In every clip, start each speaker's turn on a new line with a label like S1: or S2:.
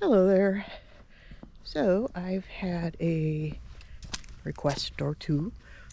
S1: Hello there. So I've had a request or two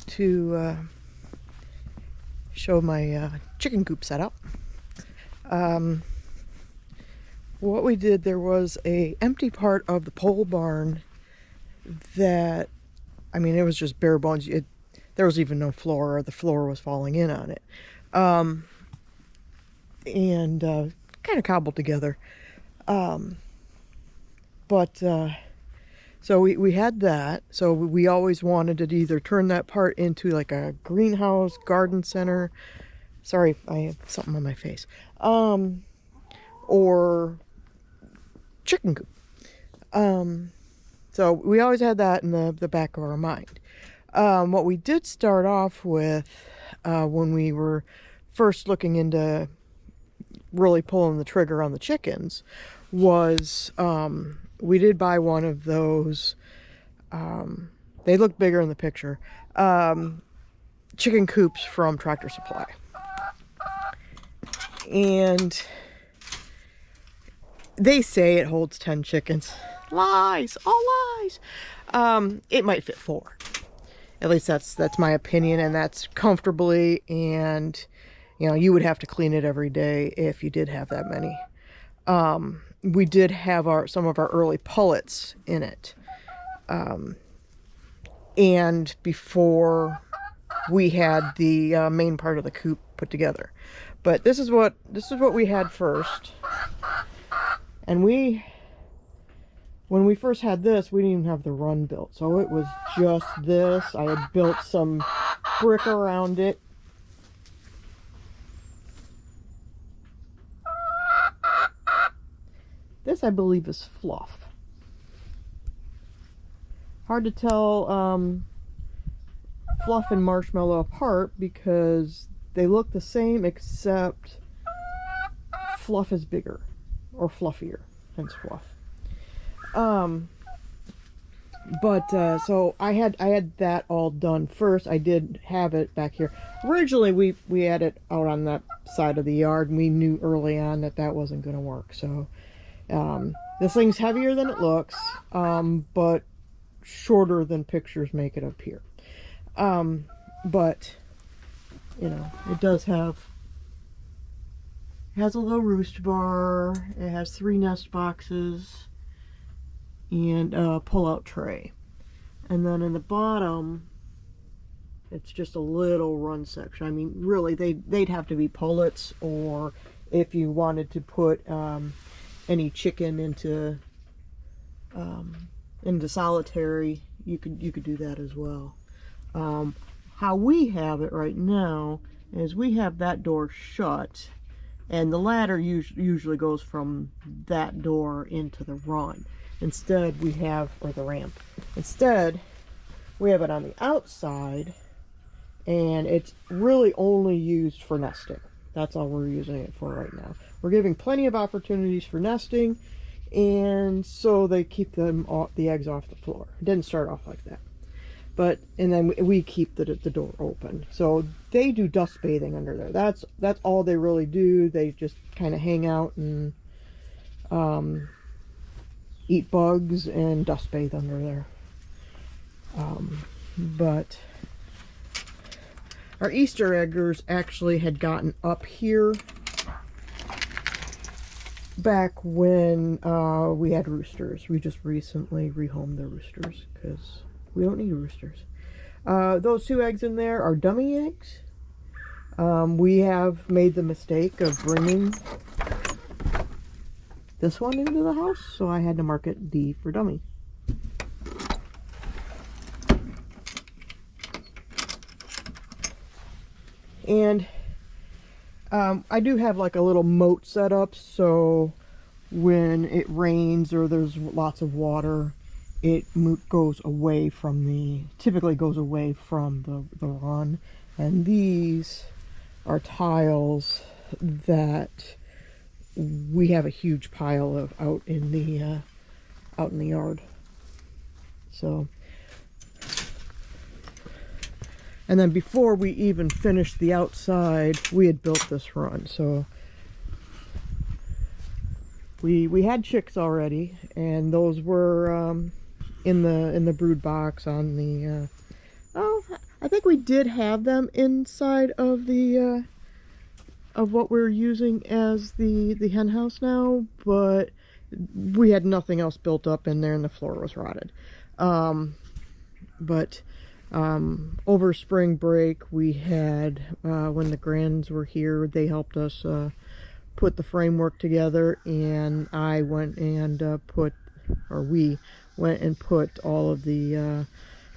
S1: to show my chicken coop setup. What we did, there was a empty part of the pole barn that, I mean, it was just bare bones. There was even no floor, or the floor was falling in on it. And kind of cobbled together. So we had that. So we always wanted to either turn that part into like a greenhouse, garden center. Sorry, I have something on my face. Or chicken coop. So we always had that in the back of our mind. What we did start off with when we were first looking into really pulling the trigger on the chickens was we did buy one of those, they look bigger in the picture, chicken coops from Tractor Supply. And they say it holds 10 chickens. Lies, all lies. It might fit 4. At least that's my opinion, and that's comfortably, and you know, you would have to clean it every day if you did have that many. We did have some of our early pullets in it. And before we had the main part of the coop put together. But this is what we had first. And when we first had this, we didn't even have the run built. So it was just this. I had built some brick around it. This, I believe, is fluff. Hard to tell fluff and marshmallow apart because they look the same, except fluff is bigger or fluffier, hence fluff. So I had that all done first. I did have it back here. Originally, we had it out on that side of the yard, and we knew early on that wasn't going to work. So this thing's heavier than it looks, but shorter than pictures make it appear. But you know, it has a little roost bar. It has 3 nest boxes and a pull-out tray. And then in the bottom, it's just a little run section. I mean, really, they'd have to be pullets, or if you wanted to put any chicken into solitary, you could do that as well. How we have it right now is we have that door shut, and the ladder usually goes from that door into the run. Instead, we have, or the ramp. Instead, we have it on the outside, and it's really only used for nesting. That's all we're using it for right now. We're giving plenty of opportunities for nesting, and so they keep the eggs off the floor. It didn't start off like that. And then we keep the door open. So they do dust bathing under there. That's all they really do. They just kind of hang out and eat bugs and dust bathe under there. But our Easter eggers actually had gotten up here back when we had roosters. We just recently rehomed the roosters because we don't need roosters. Those 2 eggs in there are dummy eggs. We have made the mistake of bringing this one into the house, so I had to mark it D for dummy. And I do have like a little moat set up, so when it rains or there's lots of water, it goes away from typically goes away from the run. And these are tiles that we have a huge pile of out in the yard. So, and then before we even finished the outside, we had built this run. So we had chicks already, and those were in the brood box on the oh, I think we did have them inside of the of what we're using as the hen house now, but we had nothing else built up in there and the floor was rotted. But over spring break we had when the grands were here, they helped us put the framework together, and I went and we went and put all of the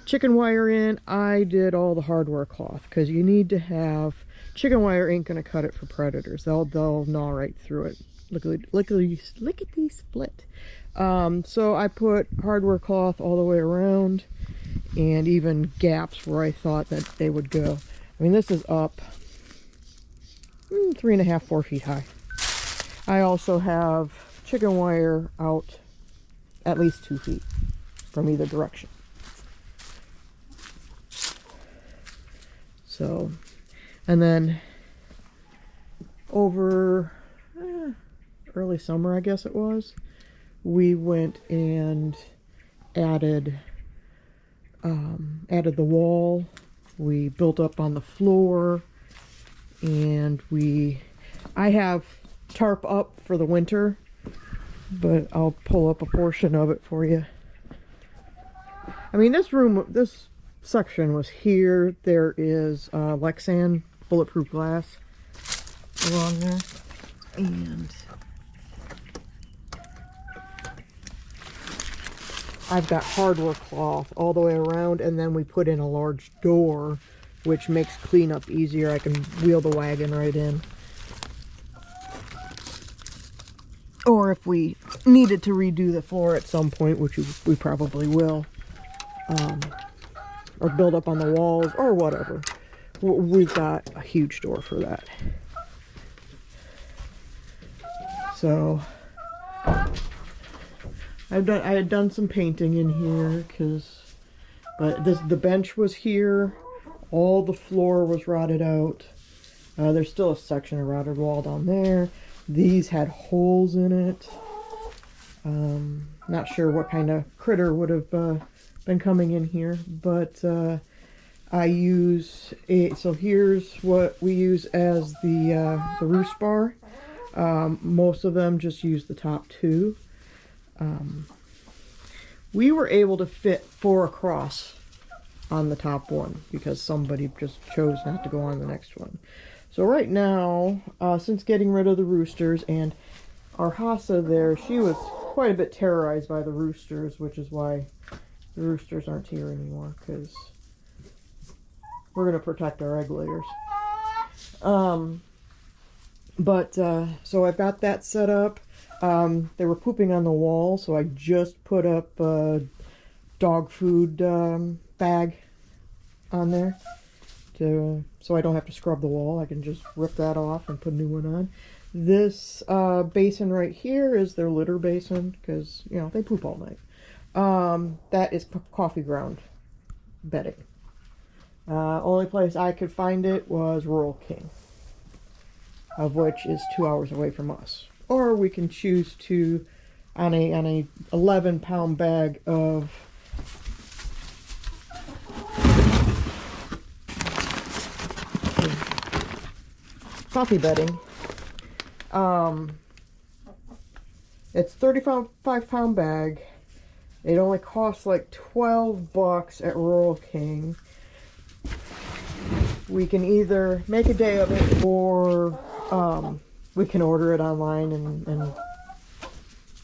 S1: chicken wire in. I did all the hardware cloth, because you need to have, chicken wire ain't gonna cut it for predators. They'll gnaw right through it. Look at these split. So I put hardware cloth all the way around, and even gaps where I thought that they would go. I mean, this is up 3.5, 4 feet high. I also have chicken wire out at least 2 feet from either direction. So, and then over early summer, I guess it was, we went and added the wall. We built up on the floor, and I have tarp up for the winter, but I'll pull up a portion of it for you. I mean, this section was here. There is Lexan bulletproof glass along there, and I've got hardware cloth all the way around, and then we put in a large door, which makes cleanup easier. I can wheel the wagon right in. Or if we needed to redo the floor at some point, which we probably will, or build up on the walls or whatever, we've got a huge door for that. So I had done some painting in here, but the bench was here. All the floor was rotted out. There's still a section of rotted wall down there. These had holes in it. Not sure what kind of critter would have been coming in here, but I use so here's what we use as the roost bar. Most of them just use the top two. We were able to fit 4 across on the top one because somebody just chose not to go on the next one. So right now, since getting rid of the roosters, and our Hossa there, she was quite a bit terrorized by the roosters, which is why the roosters aren't here anymore, because we're going to protect our egg layers. So I've got that set up. They were pooping on the wall, so I just put up a dog food bag on there so I don't have to scrub the wall. I can just rip that off and put a new one on. This basin right here is their litter basin, because they poop all night. That is coffee ground bedding. Only place I could find it was Rural King, of which is 2 hours away from us. Or we can choose to, on a 11-pound bag of coffee bedding. It's 35-pound bag. It only costs like $12 at Rural King. We can either make a day of it, or we can order it online and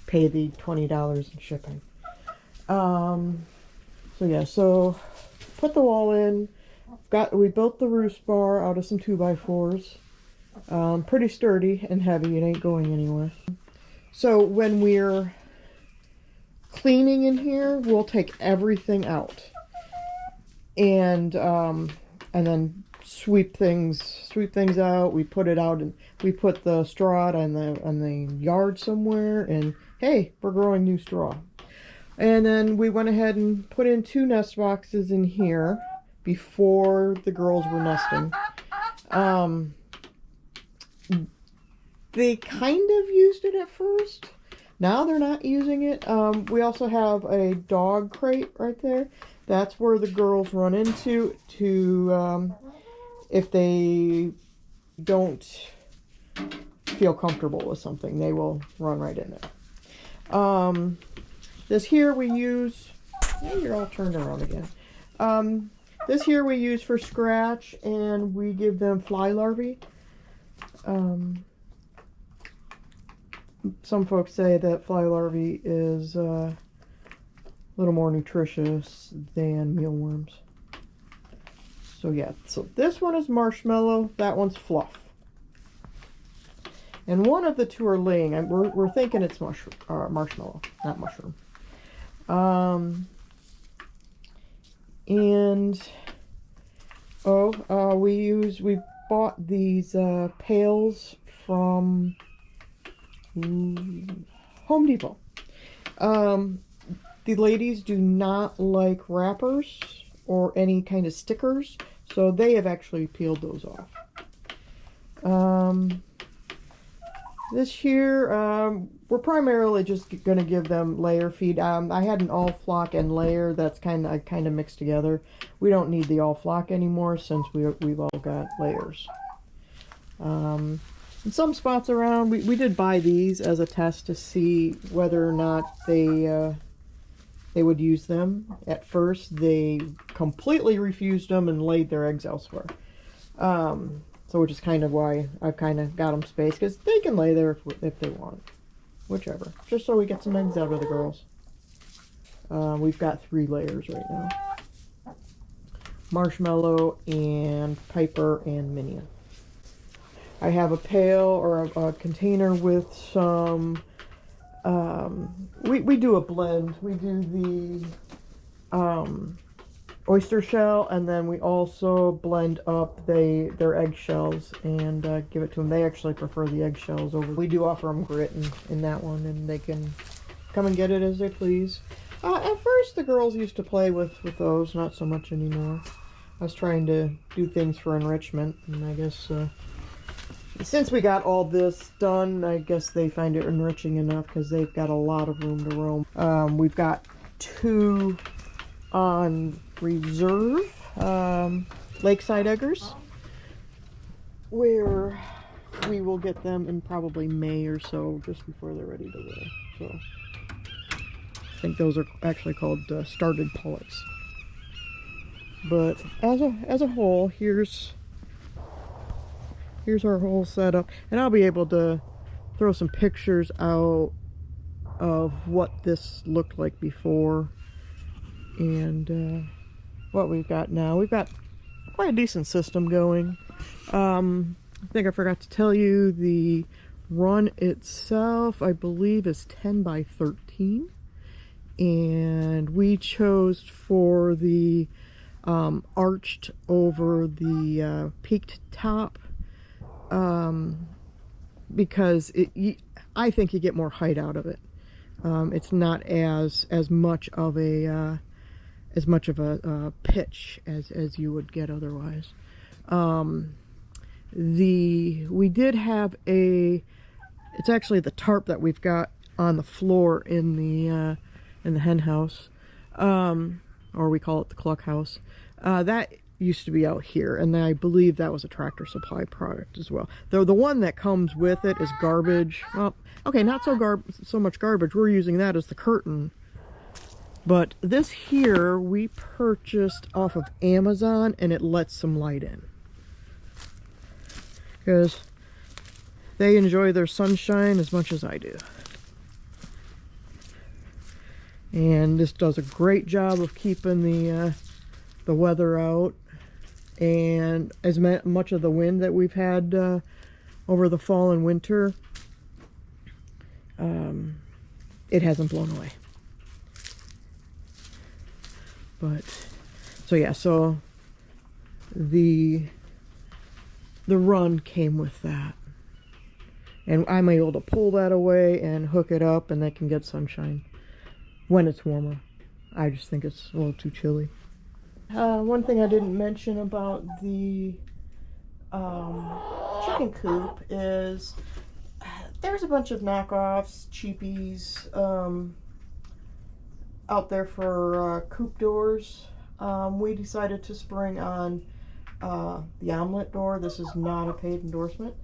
S1: pay the $20 in shipping. So put the wall in. We built the roost bar out of some 2x4s. Pretty sturdy and heavy. It ain't going anywhere. So when we're cleaning in here, we'll take everything out and then sweep things out. We put it out, and we put the straw out on the yard somewhere, and hey, we're growing new straw. And then we went ahead and put in 2 nest boxes in here before the girls were nesting. They kind of used it at first, Now they're not using it. We also have a dog crate right there. That's where the girls run into to, if they don't feel comfortable with something, they will run right in there. This here we use, yeah, you're all turned around again. This here we use for scratch, and we give them fly larvae. Some folks say that fly larvae is a little more nutritious than mealworms. So yeah, so this one is marshmallow, that one's fluff. And one of the two are laying. We're thinking it's marshmallow, not mushroom. We bought these pails from Home Depot. The ladies do not like wrappers or any kind of stickers, so they have actually peeled those off. This here, we're primarily just going to give them layer feed. I had an all flock and layer that's kind of mixed together. We don't need the all flock anymore since we've all got layers. In some spots around, we did buy these as a test to see whether or not they would use them. At first, they completely refused them and laid their eggs elsewhere. So which is kind of why I've kind of got them spaced, because they can lay there if they want. Whichever. Just so we get some eggs out of the girls. We've got 3 layers right now. Marshmallow and Piper and Minion. I have a pail or a container with some, we do a blend. We do the oyster shell, and then we also blend up their eggshells and give it to them. They actually prefer the eggshells over. We do offer them grit in that one, and they can come and get it as they please. At first, the girls used to play with those, not so much anymore. I was trying to do things for enrichment, and I guess since we got all this done, I guess they find it enriching enough because they've got a lot of room to roam. We've got 2 on reserve, lakeside eggers, where we will get them in probably May or so, just before they're ready to lay. So I think those are actually called started pullets. But as a whole, here's our whole setup, and I'll be able to throw some pictures out of what this looked like before and what we've got now. We've got quite a decent system going. I think I forgot to tell you, the run itself I believe is 10 by 13, and we chose for the arched over the peaked top, because I think you get more height out of it. It's not as much of a pitch as you would get otherwise. We did have it's actually the tarp that we've got on the floor in the hen house, or we call it the cluck house. That used to be out here, and I believe that was a Tractor Supply product as well. Though the one that comes with it is garbage. Well, okay, not so much garbage. We're using that as the curtain. But this here we purchased off of Amazon, and it lets some light in, because they enjoy their sunshine as much as I do. And this does a great job of keeping the weather out, and as much of the wind that we've had over the fall and winter, it hasn't blown away. But so yeah, so the run came with that, and I'm able to pull that away and hook it up, and they can get sunshine when it's warmer. I just think it's a little too chilly. One thing I didn't mention about the chicken coop is there's a bunch of knockoffs, cheapies, out there for Coop doors. We decided to spring on the omelet door. This is not a paid endorsement.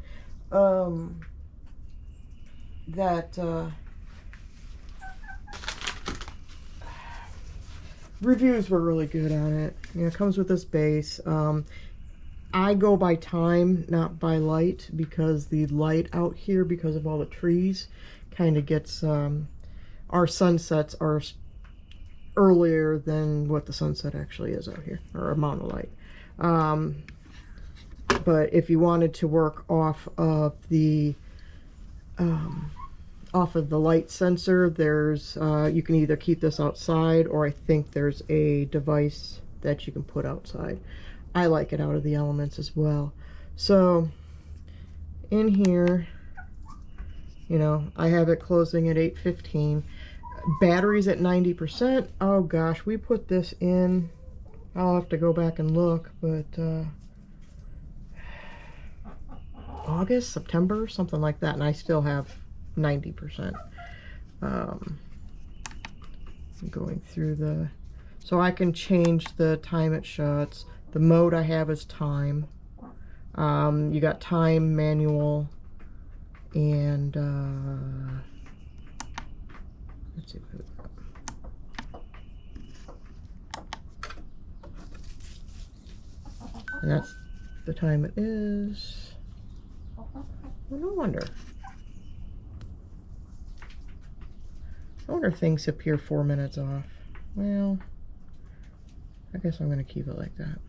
S1: Reviews were really good on it. You know, it comes with this base. I go by time, not by light, because the light out here, because of all the trees, kind of gets, our sunsets are earlier than what the sunset actually is out here, or amount of light. But if you wanted to work off of the light sensor, there's you can either keep this outside, or I think there's a device that you can put outside. I like it out of the elements as well. So in here, you know, I have it closing at 8:15. Batteries at 90%. Oh gosh, we put this in, I'll have to go back and look, but August, September, something like that, and I still have 90%. Going through the, so I can change the time it shuts. The mode I have is time. You got time, manual, and let's see what we've got. And that's the time it is. Well, no wonder. I wonder if things appear 4 minutes off. Well, I guess I'm going to keep it like that.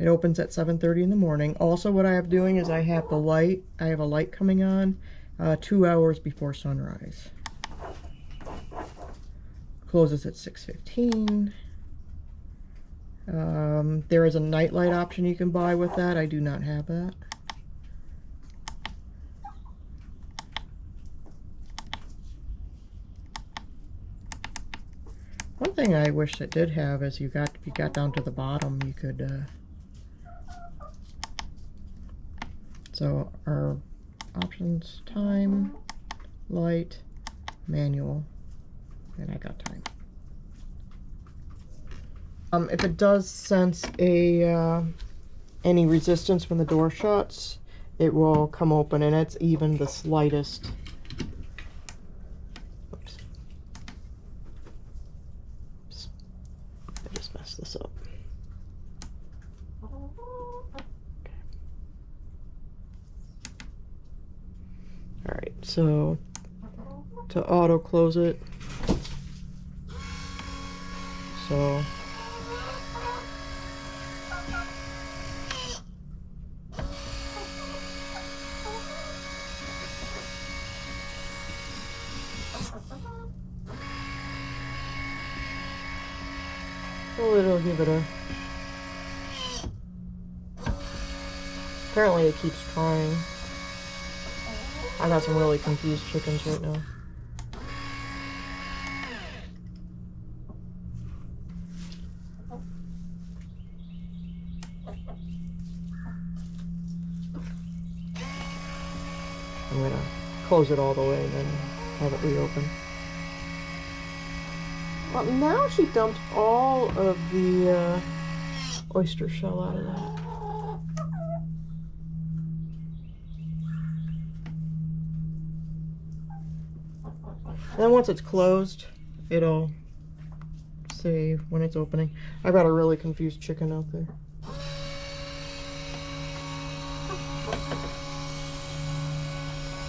S1: It opens at 7:30 in the morning. Also, what I have doing is I have the light. I have a light coming on 2 hours before sunrise. Closes at 6:15. There is a night light option you can buy with that. I do not have that. One thing I wish it did have is if you got down to the bottom, you could so our options: time, light, manual, and I got time. If it does sense any resistance when the door shuts, it will come open, and it's even the slightest. Oops. I just messed this up. Alright, so to auto close it, so it'll give it a, apparently it keeps trying. I got some really confused chickens right now. I'm gonna close it all the way and then have it reopen. Well, now she dumped all of the oyster shell out of that. And then once it's closed, it'll say when it's opening. I've got a really confused chicken out there.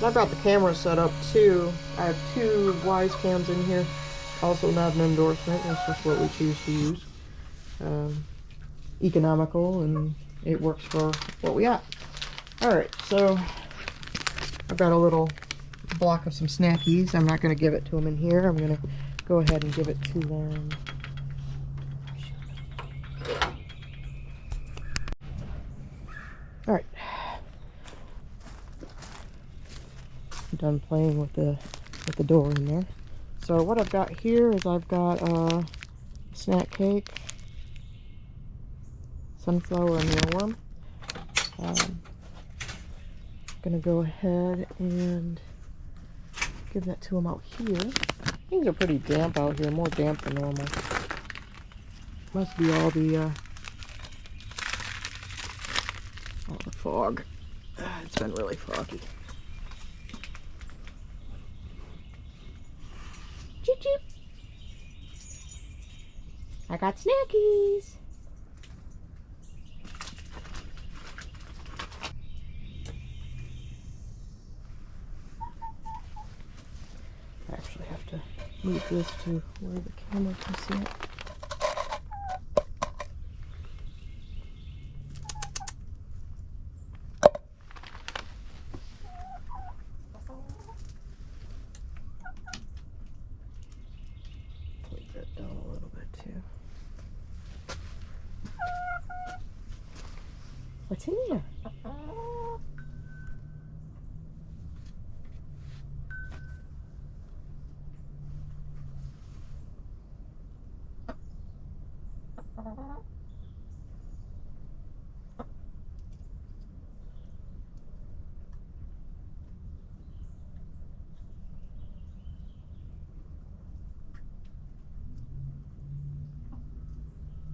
S1: I've got the camera set up too. I have 2 Wise cams in here. Also not an endorsement, that's just what we choose to use. Economical, and it works for what we got. Alright, so I've got a little block of some snackies. I'm not going to give it to them in here. I'm going to go ahead and give it to them. Alright. I'm done playing with the door in there. So what I've got here is I've got a snack cake, sunflower and mealworm. Gonna go ahead and give that to them out here. Things are pretty damp out here, more damp than normal. Must be all the fog. It's been really foggy. Cheep cheep. I got snackies. I actually have to move this to where the camera can see it. Take that down a little bit too. What's in there?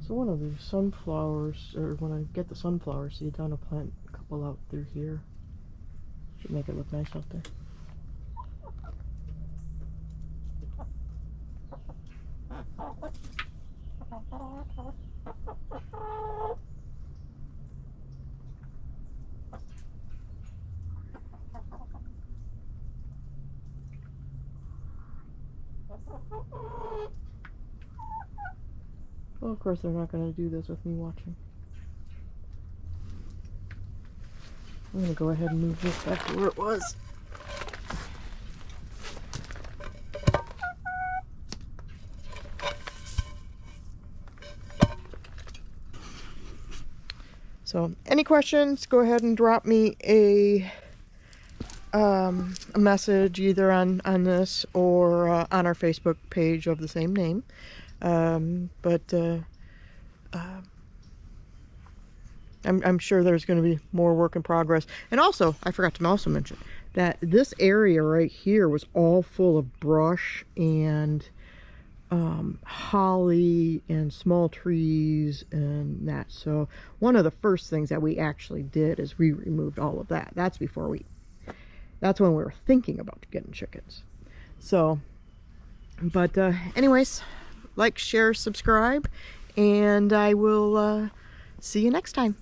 S1: So one of the sunflowers, or when I get the sunflower seeds, I'm gonna plant a couple out through here. Should make it look nice out there. Well, of course they're not going to do this with me watching. I'm going to go ahead and move this back to where it was. So, any questions, go ahead and drop me a message either on this or on our Facebook page of the same name. I'm sure there's going to be more work in progress. And also, I forgot to also mention that this area right here was all full of brush and holly and small trees and that. So one of the first things that we actually did is we removed all of that. That's when we were thinking about getting chickens. So, but anyways, like, share, subscribe, and I will see you next time.